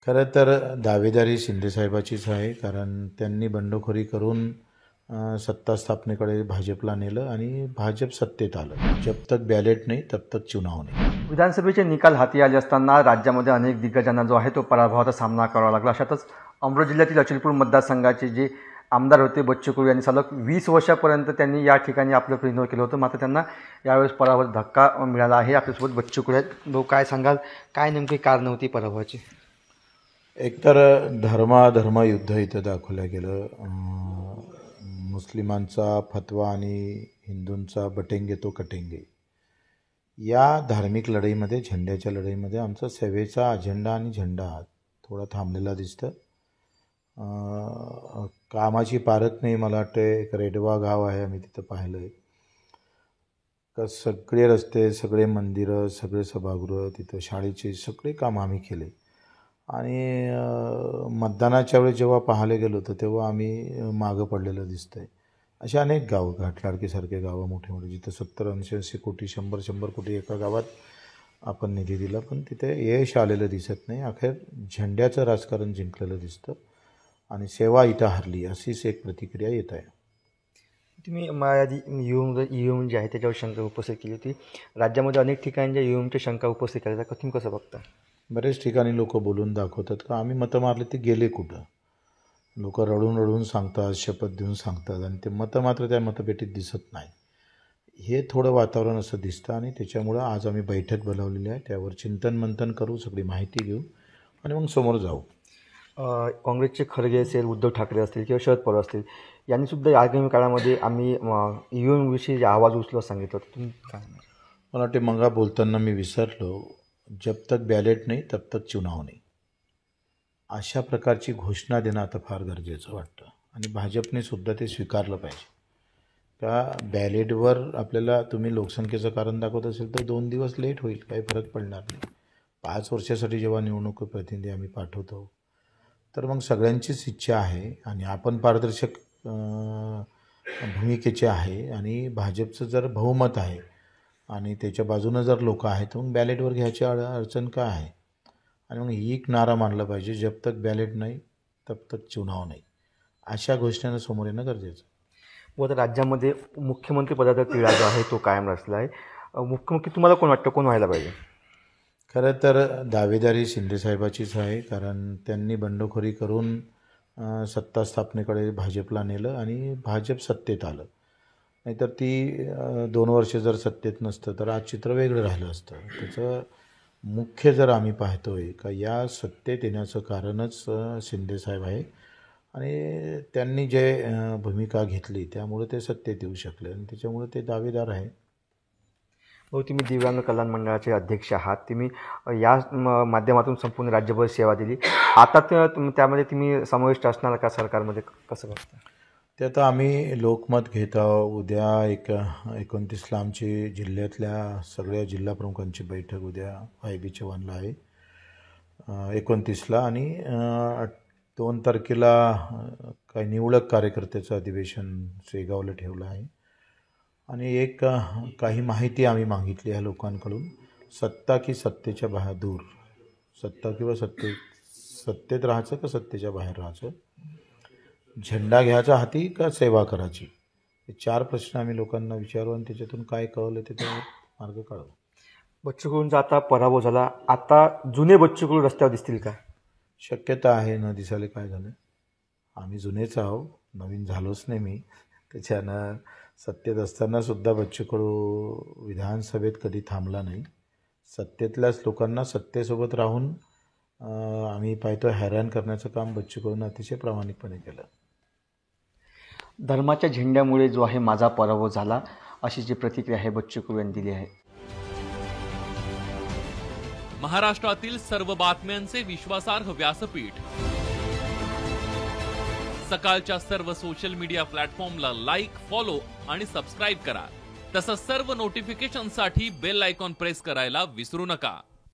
खरं तर दावेदारी शिंदेसाहेबाचीच आहे, कारण त्यांनी बंडखोरी करून सत्ता स्थापनेकडे भाजपला नेलं आणि भाजप सत्तेत आलं. जब तक बॅलेट नाही तब तक चुनाव नाही. विधानसभेचे निकाल हाती आले असताना राज्यामध्ये अनेक दिग्गजांना जो आहे तो पराभवाचा सामना करावा लागला. अशातच अमरावती जिल्ह्यातील अचलपूर मतदारसंघाचे जे आमदार होते बच्चू कडू यांनी सलग 20 वर्षापर्यंत त्यांनी या ठिकाणी आपलं प्रतिनिधित्व केलं होतं. मात्र त्यांना यावेळेस पराभवाचा धक्का मिळाला आहे. आपल्यासोबत बच्चू कडू आहेत. भाऊ, काय सांगाल, काय नेमकी कारण होती पराभवाची? एकतर धर्माधर्म युद्ध इथं दाखवलं गेलं. मुस्लिमांचा फतवा आणि हिंदूंचा बटेंगे तो कटेंगे. या धार्मिक लढाईमध्ये, झेंड्याच्या लढाईमध्ये आमचा सेवेचा अजेंडा आणि झेंडा थोडा थांबलेला दिसतं. कामाची पारख नाही. मला वाटतं एक रेडवा गाव आहे, आम्ही तिथं पाहिलं आहे का सगळे रस्ते, सगळे मंदिरं, सगळे सभागृह, तिथं शाळेचे सगळे काम आम्ही केले. आणि मतदानाच्या वेळी जेव्हा पाहायला गेलो होतं तेव्हा आम्ही मागं पडलेलं दिसतंय. अशा अनेक गावं, घाटलाडकीसारखे गावं मोठे मोठे, जिथं 70-80 कोटी, 100 कोटी एका गावात आपण निधी दिला, पण तिथे यश आलेलं दिसत नाही. अखेर झेंड्याचं राजकारण जिंकलेलं दिसतं आणि सेवा इथं हरली, अशीच एक प्रतिक्रिया येत आहे. तुम्ही ईव्हीएम जे आहे त्याच्यावर शंका उपस्थित केली होती. राज्यामध्ये अनेक ठिकाणी ज्या ईव्हीएमच्या शंका उपस्थित केल्या जातात, तुम्ही कसं बघता? बरेच ठिकाणी लोक बोलून दाखवतात का आम्ही मतं मारले, ते गेले कुठं. लोक रडून रडून सांगतात, शपथ देऊन सांगतात, आणि ते मतं मात्र त्या मतपेटीत दिसत नाही. हे थोडं वातावरण असं दिसतं आणि त्याच्यामुळं आज आम्ही बैठक बोलावलेली आहे. त्यावर चिंतन मंथन करू, सगळी माहिती घेऊ आणि मग समोर जाऊ. काँग्रेसचे खरगे असेल, उद्धव ठाकरे असतील किंवा शरद पवार असतील, यांनीसुद्धा आगामी काळामध्ये आम्ही ईव्हीएमविषयी आवाज उचलत सांगितलं होतं. तुम्ही काय? मला वाटते मगा बोलताना मी विसरलो, जब तक बॅलेट नाही तब तक चुनाव नाही, अशा प्रकारची घोषणा देणं आता फार गरजेचं वाटतं. आणि भाजपने सुद्धा ते स्वीकारलं पाहिजे का बॅलेटवर आपल्याला तुम्ही लोकसंख्येचं कारण दाखवत असेल तर 2 दिवस लेट होईल, काही फरक पडणार नाही. 5 वर्षासाठी जेव्हा निवडणूक प्रतिनिधी आम्ही पाठवतो तर मग सगळ्यांचीच इच्छा आहे आणि आपण पारदर्शक भूमिकेचे आहे आणि भाजपचं जर बहुमत आहे आणि त्याच्या बाजूनं जर लोक आहेत तर मग बॅलेटवर घ्यायची अडचण काय आहे. आणि मग एक नारा मानला पाहिजे, जब तक बॅलेट नाही तब तक चुनाव नाही, अशा घोषणेनं समोर येणं गरजेचं. व आता राज्यामध्ये मुख्यमंत्री पदाचा तिढा जो आहे तो कायम असला आहे. मुख्यमंत्री तुम्हाला कोण वाटतं, कोण व्हायला पाहिजे? खरं तर दावेदारी शिंदेसाहेबाचीच आहे, कारण त्यांनी बंडखोरी करून सत्ता स्थापनेकडे भाजपला नेलं आणि भाजप सत्तेत आलं. नाहीतर ती 2 वर्ष जर सत्तेत नसतं तर आज चित्र वेगळं राहिलं असतं. त्याचं मुख्य जर आम्ही पाहतोय का या सत्तेत येण्याचं कारणच शिंदेसाहेब आहे आणि त्यांनी जे भूमिका घेतली त्यामुळे ते सत्तेत येऊ शकले आणि त्याच्यामुळे ते दावेदार आहे. हो, तुम्ही दिव्यांग कल्याण मंडळाचे अध्यक्ष आहात. तुम्ही या माध्यमातून संपूर्ण राज्यभर सेवा दिली. आता त्यामध्ये तुम्ही समाविष्ट असणार का सरकारमध्ये, कसं बघता? ते आता आम्ही लोकमत घेत आहोत. उद्या 29ला आमची जिल्ह्यातल्या सगळ्या जिल्हा प्रमुखांची बैठक उद्या YB चव्हाणला आहे 29ला, आणि 2 तारखेला काही निवडक कार्यकर्त्याचं अधिवेशन शेगावला ठेवलं आहे. आणि काही माहिती आम्ही मागितली आहे लोकांकडून, सत्ता की सत्तेच्या बाहेर दूर, सत्ता किंवा सत्तेत राहायचं का सत्तेच्या बाहेर राहायचं, झेंडा घ्यायचा हाती का सेवा करायची, हे 4 प्रश्न आम्ही लोकांना विचारू आणि त्याच्यातून काय कळलं ते मार्ग काढू. बच्चू कडूंचा आता पराभव झाला, आता जुने बच्चू कडू रस्त्यावर दिसतील का? शक्यता आहे. न दिसायला काय झालं, आम्ही जुनेच आहो, नवीन झालोच नाही मी. त्याच्यानं सत्तेत असतानासुद्धा बच्चू कडू विधानसभेत कधी थांबला नाही. सत्तेतल्याच लोकांना सत्तेसोबत राहून आम्ही पाहतो हैराण करण्याचं काम बच्चू कडूंनी अतिशय प्रामाणिकपणे केलं. धर्माच्या झेंड्यामुळे जो आहे माझा पराभव झाला, अशी जी प्रतिक्रिया आहे बच्चू कडू यांनी दिली आहे. महाराष्ट्रातील सर्व बातम्यांचे विश्वासार्ह व्यासपीठ, सकाळच्या सर्व सोशल मीडिया प्लॅटफॉर्मला लाईक, फॉलो आणि सबस्क्राईब करा. तसंच सर्व नोटिफिकेशनसाठी बेल आयकॉन प्रेस करायला विसरू नका.